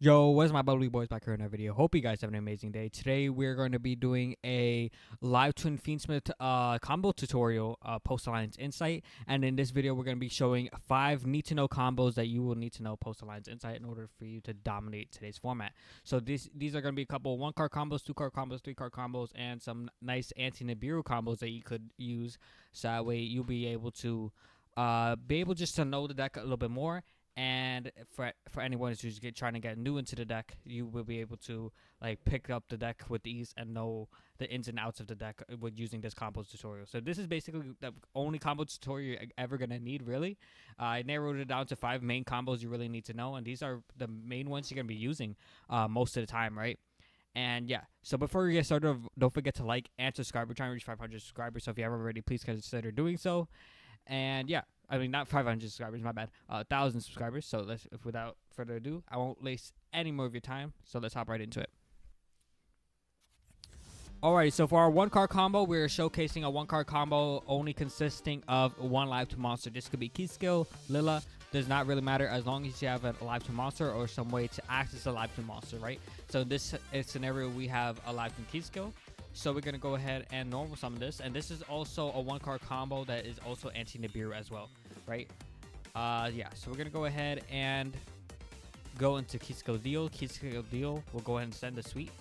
Yo, what's my bubbly boys back here in our video? Hope you guys have an amazing day. Today we're going to be doing a LiveTwin Fiendsmith combo tutorial, post Alliance Insight, and in this video we're going to be showing 5 need-to-know combos that you will need to know post Alliance Insight in order for you to dominate today's format. So these are going to be a couple 1-card combos, 2-card combos, 3-card combos, and some nice anti-NIBIRU combos that you could use, so that way you'll be able to just to know the deck a little bit more. And for anyone who's trying to get new into the deck, you will be able to like pick up the deck with ease and know the ins and outs of the deck with using this combo tutorial. So this is basically the only combo tutorial you're ever gonna need, really. I narrowed it down to 5 main combos you really need to know, and these are the main ones you're gonna be using most of the time, right? And yeah, so before we get started, don't forget to like and subscribe. We're trying to reach 500 subscribers, so if you haven't already, please consider doing so. And yeah, I mean, not 500 subscribers, my bad, 1,000 subscribers. So without further ado, I won't waste any more of your time, so let's hop right into it. Alrighty, so for our 1-card combo, we're showcasing a 1-card combo only consisting of 1 LiveTwin monster. This could be Key Skill, Lila, does not really matter as long as you have a LiveTwin monster or some way to access a LiveTwin monster, right? So in this scenario, we have a LiveTwin Key Skill. So we're going to go ahead and normal summon this. And this is also a 1-card combo that is also anti-NIBIRU as well, right? Yeah, so we're going to go ahead and go into Key Skill Deal. Key Skill Deal, we'll go ahead and send the Sweet.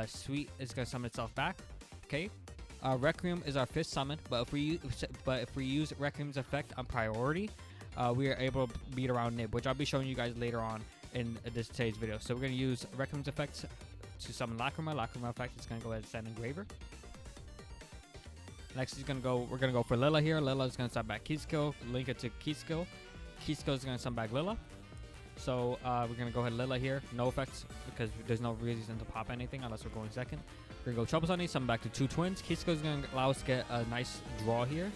Sweet is going to summon itself back, okay? Requiem is our 5th summon, but if we use Requiem's effect on priority, we are able to beat around Nib, which I'll be showing you guys later on in today's video. So we're going to use Requiem's effect to summon Lacrima. Lacrima effect is going to go ahead and send Engraver. Next we're going to go for Lila here. Lila is going to summon back Key Skill, link it to Key Skill. Key Skill is going to summon back Lila. So we're going to go ahead Lila here. No effects because there's no reason to pop anything unless we're going second. We're going to go Trouble Sunny, summon back to 2 twins. Key Skill is going to allow us to get a nice draw here.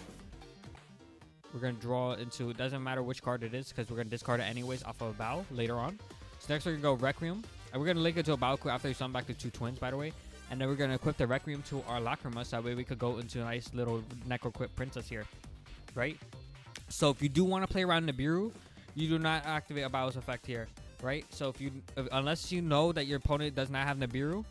We're going to draw into, it doesn't matter which card it is because we're going to discard it anyways off of a bow later on. So next we're going to go Requiem. And we're going to link it to a Baoku after we summon back to 2 twins, by the way. And then we're going to equip the Requiem to our Lacrima, so that way we could go into a nice little Necro-equipped princess here, right? So if you do want to play around NIBIRU, you do not activate a Bao's effect here, right? So unless you know that your opponent does not have NIBIRU,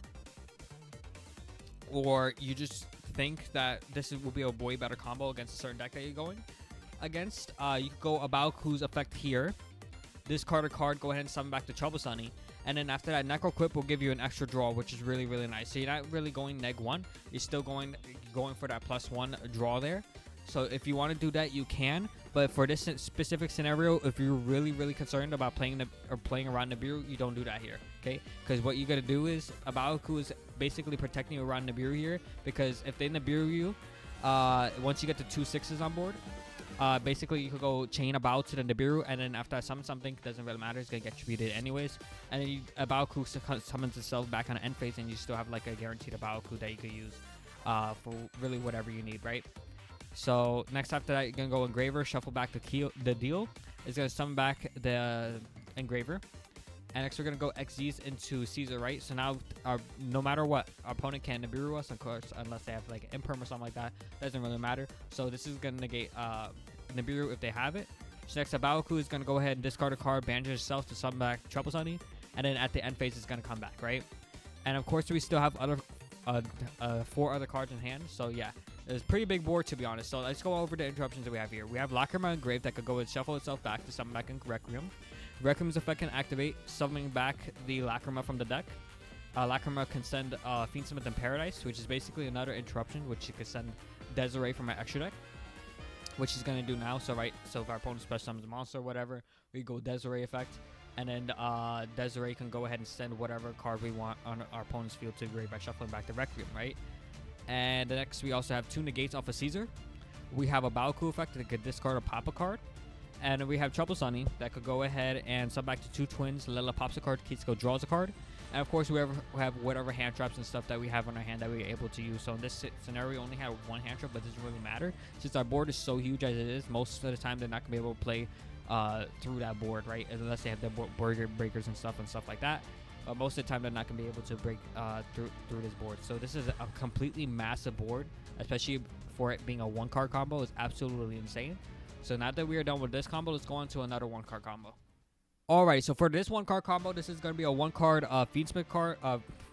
or you just think that this will be a way better combo against a certain deck that you're going against, you could go a Baoku's effect here. Discard a card, go ahead and summon back to Trouble Sunny. And then after that, Necro Equip will give you an extra draw, which is really, really nice. So you're not really going neg 1. You're still going for that +1 draw there. So if you want to do that, you can. But for this specific scenario, if you're really, really concerned about playing around NIBIRU, you don't do that here, okay? Because what you got to do is, Baoku is basically protecting you around NIBIRU here. Because if they NIBIRU you, once you get to 2 6s on board, basically you could go chain a Bao to the NIBIRU, and then after I summon something, doesn't really matter, it's gonna get treated anyways. And then a Baoku summons itself back on the end phase, and you still have like a guaranteed Baoku that you could use for really whatever you need, right? So next after that, you're gonna go Engraver, shuffle back the deal. It's gonna summon back the Engraver. And next we're gonna go XZs into Caesar, right? So now, no matter what, our opponent can NIBIRU us, of course, unless they have like an Imperm or something like that. Doesn't really matter. So this is gonna negate NIBIRU if they have it. So next, Baoku is gonna go ahead and discard a card, banish itself to summon back Trouble Sunny, and then at the end phase, it's gonna come back, right? And of course, we still have other 4 other cards in hand. So yeah, it's a pretty big board to be honest. So let's go over the interruptions that we have here. We have Lacrima Engraved that could go and shuffle itself back to summon back in Requiem. Requiem's effect can activate, summoning back the Lacrima from the deck. Lacrima can send Fiendsmith in Paradise, which is basically another interruption, which you could send Desiree from my extra deck, which he's going to do now. So so if our opponent special summons a monster or whatever, we go Desiree effect, and then Desiree can go ahead and send whatever card we want on our opponent's field to grave by shuffling back the Requiem, right? And next we also have 2 negates off of Caesar. We have a Baoku effect that could discard or pop a card. And we have Trouble Sunny that could go ahead and sub back to 2 twins. Lila pops a card, Key Skill draws a card. And of course, we have whatever hand traps and stuff that we have on our hand that we're able to use. So in this scenario, we only have 1 hand trap, but it doesn't really matter. Since our board is so huge as it is, most of the time they're not going to be able to play through that board, right? Unless they have the board breakers and stuff like that. Most of the time, they're not going to be able to break through this board. So this is a completely massive board, especially for it being a 1-card combo. It's absolutely insane. So now that we are done with this combo, let's go on to another 1-card combo. Alright, so for this 1-card combo, this is going to be a 1-card Fiendsmith card,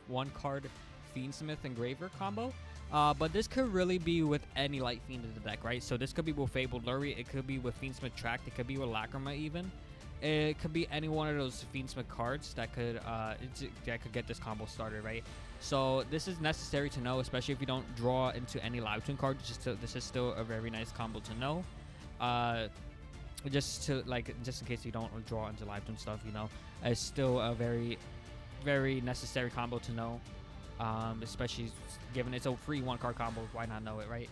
1-card Fiendsmith Engraver combo. But this could really be with any Light Fiend in the deck, right? So this could be with Fabled Lurie, it could be with Fiendsmith Tract, it could be with Lacrima even. It could be any one of those Fiendsmith cards that could get this combo started, right? So this is necessary to know, especially if you don't draw into any LiveTwin cards. This is still a very nice combo to know. Just in case you don't draw into LiveTwin stuff, you know, it's still a very, very necessary combo to know. Especially given it's a free 1-card combo, why not know it, right?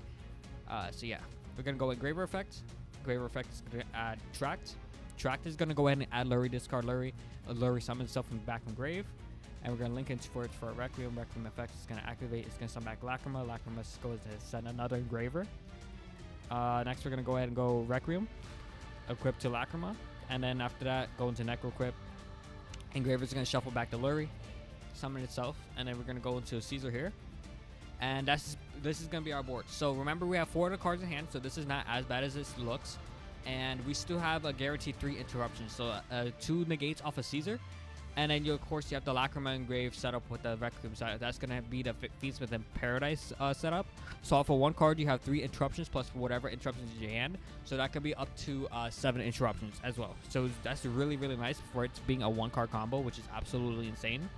So yeah, we're gonna go Engraver Effect. Engraver Effect is gonna add Tract. Tract is gonna go ahead and add Lurie, discard Lurie. Lurie summons itself from back from grave, and we're gonna link it for a Requiem. Requiem Effect is gonna activate. It's gonna summon back Lacrima. Lacrima goes to send another Engraver. Next, we're gonna go ahead and go Requiem, equip to Lacrima, and then after that, go into Necro Equip. Engraver is gonna shuffle back to Lurie, summon itself, and then we're gonna go into Caesar here, and this is gonna be our board. So remember, we have 4 of the cards in hand, so this is not as bad as this looks, and we still have a guaranteed 3 interruptions, so 2 negates off of Caesar, and then of course you have the Lacrima Engrave setup with the Requiem side. That's gonna be the Fiendsmith and Paradise setup. So off of 1 card you have 3 interruptions plus whatever interruptions in your hand, so that could be up to 7 interruptions as well. So that's really, really nice for it being a 1-card combo, which is absolutely insane.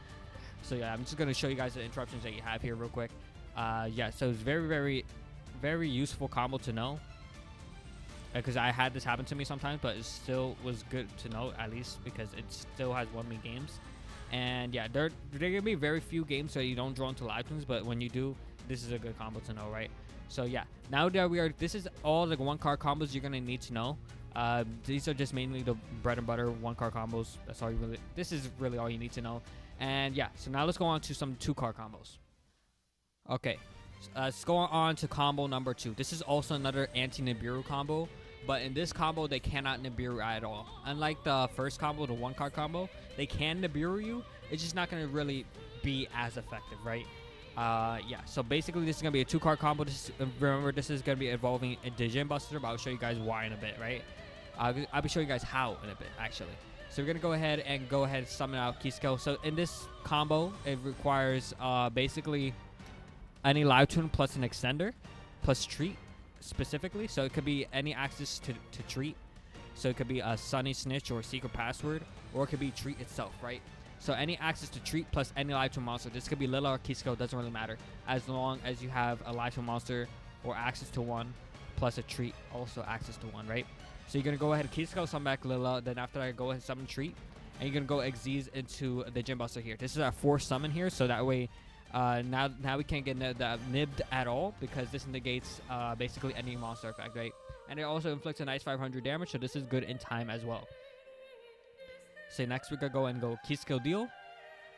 So yeah, I'm just gonna show you guys the interruptions that you have here real quick. Yeah, so it's very, very, very useful combo to know, because I had this happen to me sometimes, but it still was good to know, at least because it still has won me games. And yeah, there gonna be very few games that you don't draw into LiveTwins, but when you do, this is a good combo to know, right? So yeah, now that this is all the 1-card combos you're gonna need to know. These are just mainly the bread and butter 1-card combos. That's all this is really all you need to know. And yeah, so now let's go on to some 2-card combos. Okay, let's go on to combo number 2. This is also another anti-Nibiru combo, but in this combo, they cannot Nibiru at all. Unlike the first combo, the 1-card combo, they can Nibiru you. It's just not going to really be as effective, right? Yeah, so basically, this is going to be a 2-card combo. Remember, this is going to be involving a Djinn Buster, but I'll show you guys why in a bit, right? I'll be showing you guys how in a bit, actually. So we're going to go ahead and summon out Kisco. So in this combo, it requires basically any LiveTwin plus an Extender plus Treat specifically. So it could be any access to Treat. So it could be a Sunny Snitch or a Secret Password, or it could be Treat itself, right? So any access to Treat plus any LiveTwin monster. This could be Lila or Kisco, doesn't really matter, as long as you have a LiveTwin monster or access to 1 plus a Treat, also access to 1, right? So you're going to go ahead and Kisco, summon back Lila, then after that, go ahead and summon Treat, and you're going to go Xyz into the Djinn Buster here. This is our 4th summon here, so that way, now we can't get nibbed at all, because this negates basically any monster effect, right? And it also inflicts a nice 500 damage, so this is good in time as well. So next we're going to go and go Kisco Deal,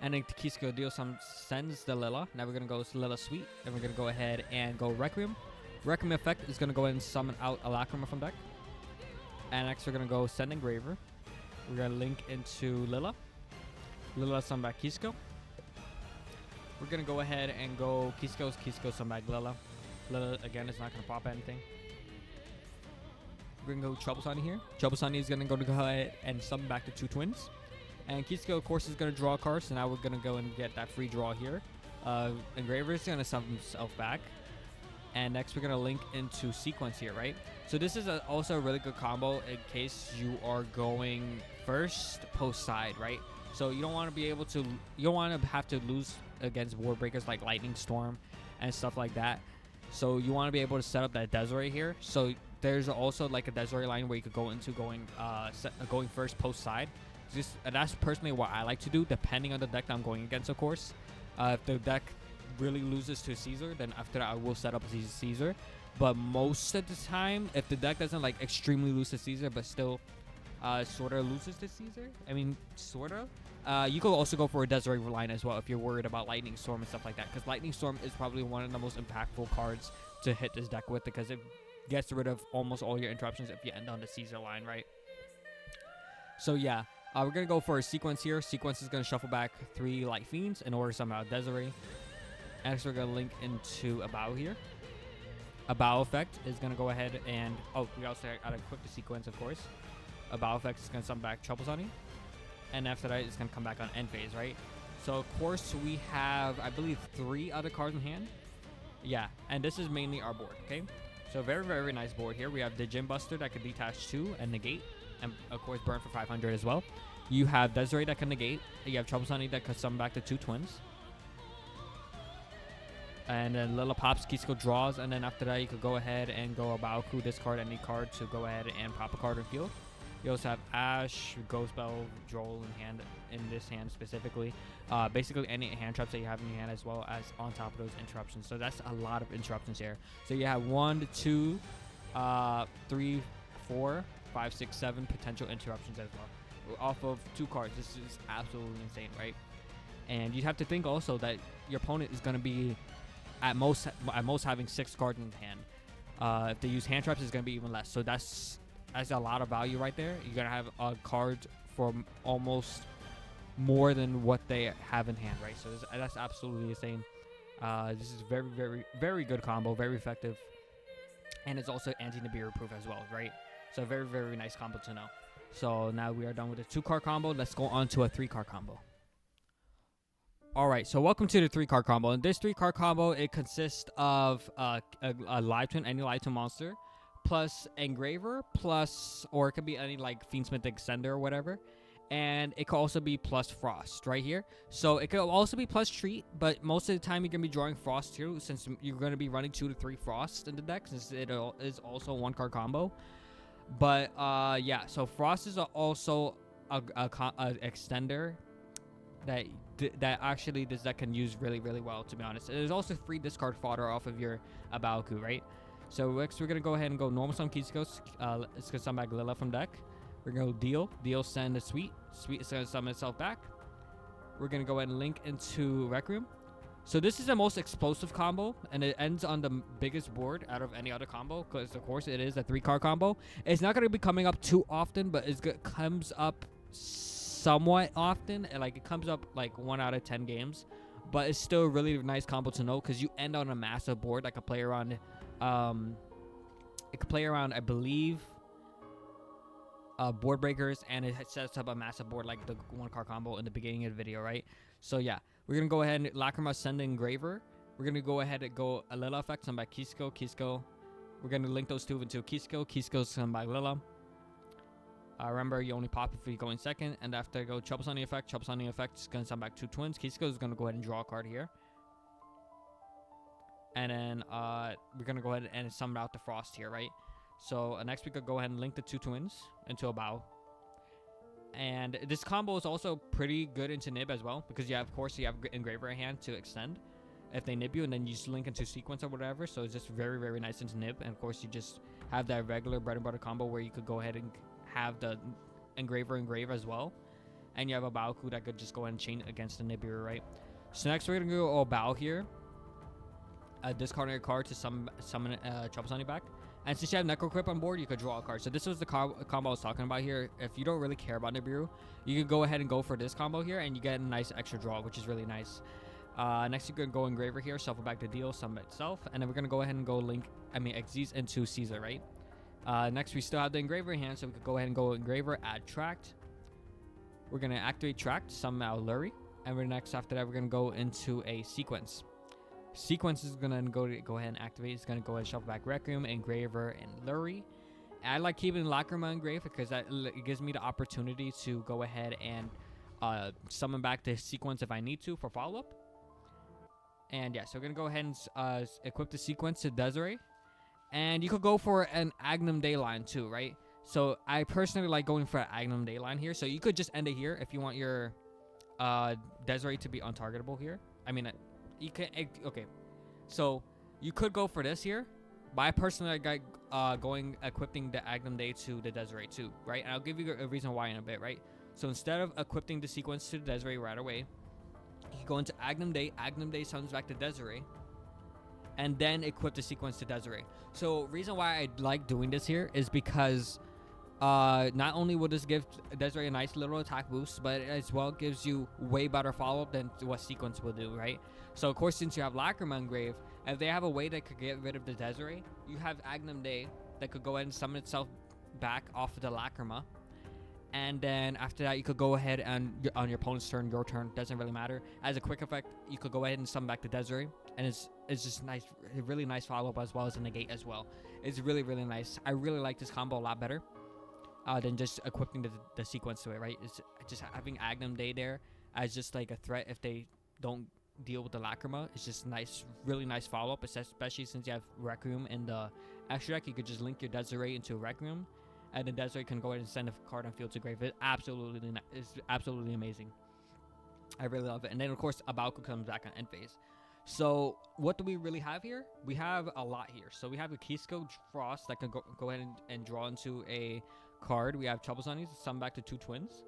and then Kisco Deal sends the Lila. Now we're going to go Lila Sweet, then we're going to go ahead and go Requiem. Requiem effect is going to go ahead and summon out a Lacrima from deck. And next we're going to go Send Engraver. We're going to link into Lila. Lila summon back Kisco. We're going to go ahead and go Kisco summon back Lila. Lila, again, is not going to pop anything. We're going to go Trouble Sunny here. Trouble Sunny is going to go ahead and summon back the 2 twins. And Kisco, of course, is going to draw a card. So now we're going to go and get that free draw here. Engraver is going to summon himself back. And next we're going to link into Sequence here, right? So this is also a really good combo in case you are going first post side, right? So you don't want to be able to, you don't want to have to lose against board breakers like Lightning Storm and stuff like that. So you want to be able to set up that Desiree here. So there's also like a Desiree line where you could go into going first post side. That's personally what I like to do, depending on the deck that I'm going against, of course. If the deck really loses to Caesar, then after that I will set up Caesar. But most of the time, if the deck doesn't like extremely lose to Caesar, but still sort of loses to Caesar, I mean, sort of, you could also go for a Desiree line as well if you're worried about Lightning Storm and stuff like that, because Lightning Storm is probably one of the most impactful cards to hit this deck with, because it gets rid of almost all your interruptions if you end on the Caesar line, right? So yeah, we're going to go for a Sequence here. Sequence is going to shuffle back 3 Light Fiends in order to summon out Desiree. Next, we're going to link into a Bow here. A Bow effect is going to go ahead and... Oh, we also got to equip the Sequence, of course. A Bow effect is going to summon back Trouble Sunny. and after that it's gonna come back on end phase, right? So of course we have, I believe, 3 other cards in hand. Yeah, and this is mainly our board, okay? So very, very nice board here. We have the Gym Buster that could detach 2 and negate, and of course burn for 500 as well. You have Desiree that can negate. You have Trouble Sunny that could summon back the 2 twins. And then Lila pops, Kisco draws, and then after that you could go ahead and go Baoku, discard any card to go ahead and pop a card in field. You also have Ash, Ghost Bell, Droll in this hand specifically. Basically any hand traps that you have in your hand, as well as on top of those interruptions. So that's a lot of interruptions here. So you have 1, 2, 3, 4, 5, 6, 7 potential interruptions as well, off of 2 cards. This is absolutely insane, right? And you have to think also that your opponent is going to be at most having 6 cards in hand. If they use hand traps, it's going to be even less. So that's a lot of value right there. You're going to have a card for almost more than what they have in hand, right? So that's absolutely insane. This is very, very, very good combo, very effective. And it's also anti-NIBIRU-proof as well, right? So very, very nice combo to know. So now we are done with the 2-card combo. Let's go on to a 3-card combo. Alright, so welcome to the 3-card combo. In this 3-card combo, it consists of a LiveTwin, any LiveTwin monster, plus Engraver, plus, or it could be any like Fiendsmith Extender or whatever. And it could also be plus Frost right here. So it could also be plus Treat, but most of the time you're going to be drawing Frost too, since you're going to be running 2 to 3 Frost in the deck, since it is also a 1-card combo. But yeah, so Frost is also a extender that actually this deck can use really, really well, to be honest. There's also free discard fodder off of your Baoku, right? So next we're going to go ahead and go normal summon Kisco. It's going to summon back Lila from deck. We're going to go Deal send a Sweet. Sweet is going to summon itself back. We're going to go ahead and link into Rec Room. So this is the most explosive combo, and it ends on the biggest board out of any other combo, because of course it is a 3-card combo. It's not going to be coming up too often, but it comes up somewhat often, and like it comes up like 1 out of 10 games. But it's still a really nice combo to know, because you end on a massive board that could play around. It could play around, I believe, board breakers, and it sets up a massive board like the 1-card combo in the beginning of the video, right? So yeah, we're gonna go ahead and Lacrima send Engraver. We're gonna go ahead and go a Lila effect, send by Kisco. We're gonna link those 2 into Kisco send by Lila. Remember, you only pop if you go in second, and after go Trouble Sunny effect is gonna send back 2 twins. Kisco is gonna go ahead and draw a card here. And then we're going to go ahead and summon out the Frost here, right? So next we could go ahead and link the 2 twins into a Bao. And this combo is also pretty good into Nib as well, because you have, of course, you have Engraver in hand to extend if they nib you, and then you just link into sequence or whatever. So it's just very, very nice into Nib. And of course, you just have that regular bread and butter combo where you could go ahead and have the Engraver engrave as well. And you have a Baoku that could just go ahead and chain against the Nibiru, right? So next we're going to go all Bao here. Discarding a card to summon Trouble Sunny back. And since you have Necro Crip on board, you could draw a card. So this was the combo I was talking about here. If you don't really care about Nibiru, you can go ahead and go for this combo here, and you get a nice extra draw, which is really nice. Next, you're going to go Engraver here, shuffle back the deal, summon itself. And then we're going to go ahead and go Xyz into Caesar, right? Next, we still have the Engraver in hand, so we could go ahead and go Engraver, add Tract. We're going to activate Tract, summon out Lurie. And after that, we're going to go into a Sequence. Sequence is gonna go ahead and activate. It's gonna go ahead and shuffle back Rec Room, Engraver, and Lurie. I like keeping Lacrima engraved because it gives me the opportunity to go ahead and summon back the Sequence if I need to for follow-up. And yeah, so we're gonna go ahead and equip the Sequence to Desiree. And you could go for an Agnum Dayline too, right? So I personally like going for an Agnum Dayline here. So you could just end it here if you want your Desiree to be untargetable here. I mean, you can, okay, so you could go for this here, but I personally like equipping the Agnum Day to the Desiree too, right? And I'll give you a reason why in a bit, right? So instead of equipping the Sequence to the Desiree right away, you go into Agnum Day summons back to Desiree, and then equip the Sequence to Desiree. So reason why I like doing this here is because not only will this give Desiree a nice little attack boost, but it as well gives you way better follow-up than what Sequence will do, right? So, of course, since you have Lacrima engraved, if they have a way that could get rid of the Desiree, you have Agnum Day that could go ahead and summon itself back off of the Lacrima. And then after that, you could go ahead and on your opponent's turn, your turn, doesn't really matter. As a quick effect, you could go ahead and summon back the Desiree, and it's just nice, really nice follow up as well as a negate as well. It's really nice. I really like this combo a lot better than just equipping the sequence to it, right? It's just having Agnum Day there as just like a threat if they don't deal with the Lacrima. It's just nice, really nice follow up, especially since you have Requiem in the extra deck. You could just link your Desiree into Requiem, and then Desiree can go ahead and send a card on field to grave. It's absolutely amazing. I really love it. And then of course Abalku comes back on end phase. So what do we really have here? We have a lot here. So we have a Kisco Frost that can go ahead and draw into a card. We have Trouble Sunnies, summon back to 2 twins.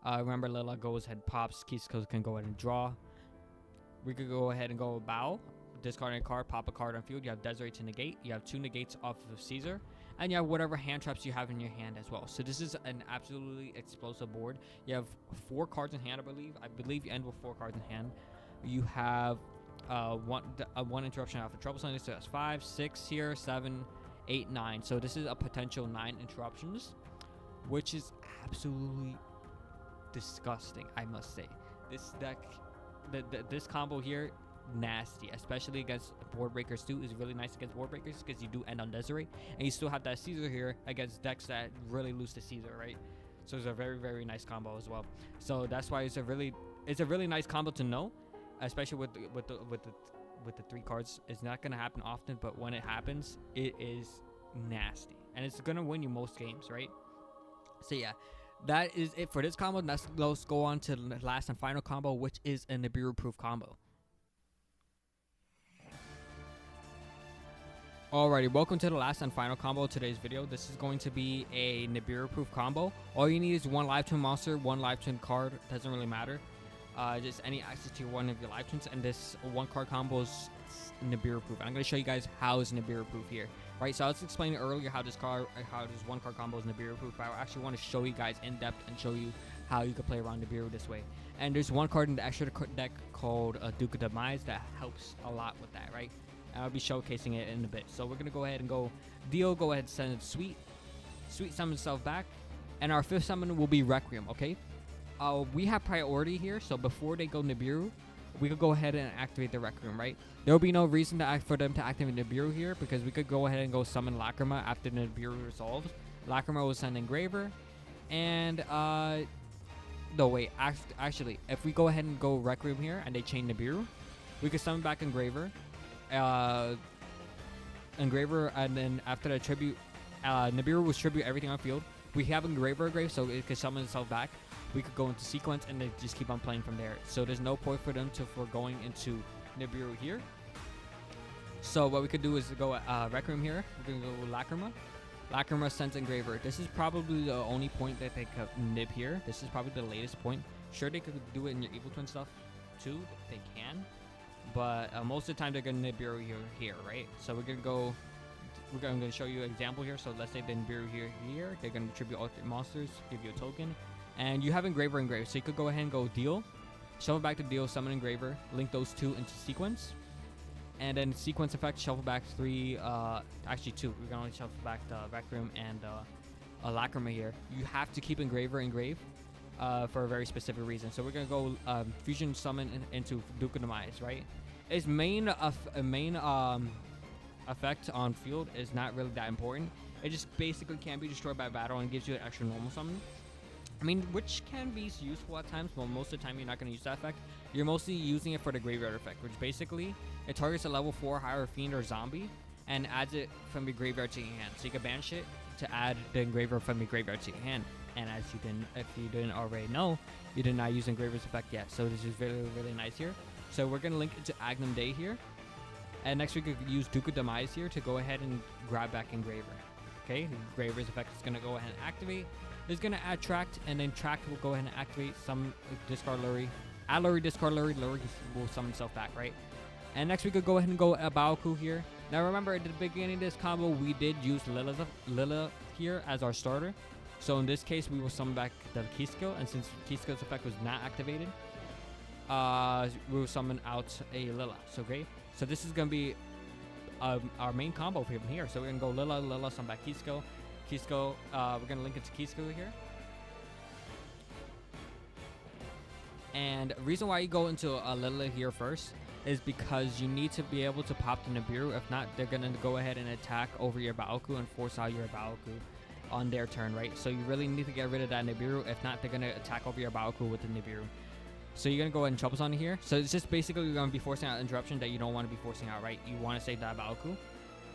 Remember, Lila goes ahead, pops. Kisco can go ahead and draw. We could go ahead and go bow, discard a card, pop a card on field. You have Desiree to negate. You have 2 negates off of Caesar, and you have whatever hand traps you have in your hand as well. So this is an absolutely explosive board. You have 4 cards in hand, I believe. I believe you end with 4 cards in hand. You have one interruption off of Trouble Sunny, so that's 5, 6 here, 7, 8, 9. So this is a potential 9 interruptions, which is absolutely disgusting, I must say. This deck, this combo here, nasty, especially against board breakers too. Is really nice against board breakers because you do end on Desiree, and you still have that Caesar here against decks that really lose to Caesar, right? So it's a very nice combo as well. So that's why it's a really nice combo to know, especially with the 3 cards. It's not gonna happen often, but when it happens, it is nasty, and it's gonna win you most games, right? So yeah, that is it for this combo. Let's go on to the last and final combo, which is a NIBIRU-Proof combo. Alrighty, welcome to the last and final combo of today's video. This is going to be a NIBIRU-Proof combo. All you need is 1 LiveTwin monster, 1 LiveTwin card, doesn't really matter. Just any access to one of your LiveTwins, and this 1 card combo is NIBIRU-Proof. I'm going to show you guys how is NIBIRU-Proof here, right? So I was explaining earlier how this 1 card combo is NIBIRU-Proof, but I actually want to show you guys in depth and show you how you can play around Nibiru this way. And there's 1 card in the extra deck called Duke of Demise that helps a lot with that, right? I'll be showcasing it in a bit. So we're going to go ahead and go deal, go ahead and send it Sweet summon itself back, and our 5th summon will be Requiem, okay? We have priority here, so before they go Nibiru, we could go ahead and activate the Requiem, right? There will be no reason for them to activate Nibiru here, because we could go ahead and go summon Lacrima after Nibiru resolves. Lacrima will send Engraver, and no wait, actually, if we go ahead and go Requiem here and they chain Nibiru, we could summon back Engraver, and then after that tribute, Nibiru will tribute everything on field. We have Engraver grave, so it could summon itself back. We could go into sequence and then just keep on playing from there. So there's no point for them for going into Nibiru here. So what we could do is go Requiem here. We're gonna go Lacrima. Lacrima sends Engraver. This is probably the only point that they could nib here. This is probably the latest point. Sure, they could do it in your Evil Twin stuff too. They can. But most of the time they're gonna Nibiru here, right? So we're gonna show you an example here. So let's say the Nibiru here. They're gonna tribute all 3 monsters, give you a token, and you have Engraver engraved. So you could go ahead and go deal, shuffle back to deal, summon Engraver, link those 2 into sequence, and then sequence effect, shuffle back 3, actually 2. We're gonna only shuffle back the Requiem and Lacrima here. You have to keep Engraver engraved for a very specific reason. So we're gonna go fusion summon into Duke of Demise, right? Its main effect on field is not really that important. It just basically can be destroyed by battle and gives you an extra normal summon. I mean, which can be useful at times, but most of the time you're not going to use that effect. You're mostly using it for the graveyard effect, which basically it targets a level 4 higher fiend or zombie and adds it from your graveyard to your hand. So you can banish it to add the Engraver from your graveyard to your hand. And as you didn't, if you didn't already know, you did not use Engraver's effect yet. So this is really nice here. So we're going to link it to Agnum Day here. And next we could use Duke of Demise here to go ahead and grab back Engraver. Okay, Engraver's effect is going to go ahead and activate. It's going to add Tract, and then Tract will go ahead and activate some discard Lurie. Add Lurie, discard Lurie, Lurie will summon himself back, right? And next we could go ahead and go Abalku here. Now remember, at the beginning of this combo, we did use Lila here as our starter. So in this case, we will summon back the Kisco, and since Kisco's effect was not activated, we will summon out a Lila. So okay, so this is going to be our main combo from here. So we're going to go Lila, summon back Kisco. We're going to link it to Kisco here. And the reason why you go into a Lila here first is because you need to be able to pop the Nibiru. If not, they're going to go ahead and attack over your Baoku and force out your Baoku on their turn, right? So you really need to get rid of that Nibiru. If not, they're going to attack over your Baoku with the Nibiru. So you're going to go ahead and Troublesome here. So it's just basically you're going to be forcing out interruption that you don't want to be forcing out, right? You want to save that Baoku,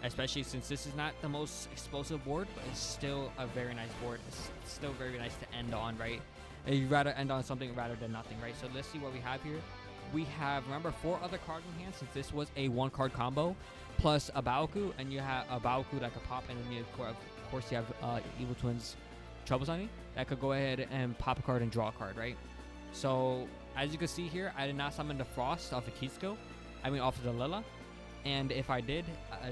especially since this is not the most explosive board, but it's still a very nice board. It's still very nice to end on, right? You'd rather end on something rather than nothing, right? So let's see what we have here. We have, remember, 4 other cards in hand since this was a 1-card combo, plus a Baoku, and you have a Baoku that could pop, and then of course you have Evil Twins Troublesome that could go ahead and pop a card and draw a card, right? So as you can see here, I did not summon the Frost off the key skill. I mean off of the Lila. And if I did,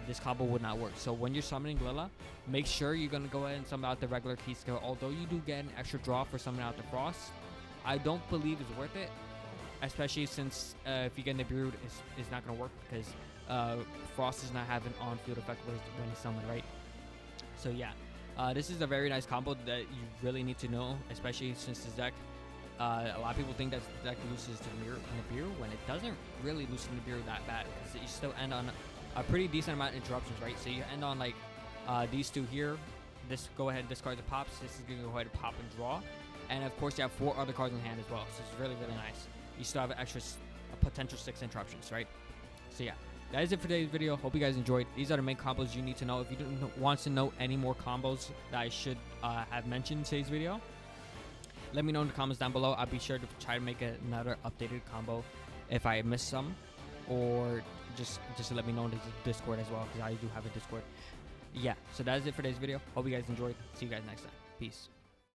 this combo would not work. So when you're summoning Lila, make sure you're going to go ahead and summon out the regular key skill. Although you do get an extra draw for summoning out the Frost, I don't believe it's worth it. Especially since if you get Nibiru, it's not going to work because Frost does not have an on-field effect when he's summoned, right? So yeah, this is a very nice combo that you really need to know, especially since this deck, a lot of people think that the deck loses to Nibiru when it doesn't really lose to Nibiru that bad, because you still end on a pretty decent amount of interruptions, right? So you end on like these 2 here. This go ahead and discard the pops. This is going to go ahead and pop and draw. And of course you have 4 other cards in hand as well, so it's really, really nice. You still have an extra potential 6 interruptions, right? So yeah, that is it for today's video. Hope you guys enjoyed. These are the main combos you need to know. If you don't want to know any more combos that I should have mentioned in today's video, let me know in the comments down below. I'll be sure to try to make another updated combo if I miss some, or just let me know in the Discord as well, because I do have a Discord. Yeah, so that is it for today's video. Hope you guys enjoyed. See you guys next time. Peace.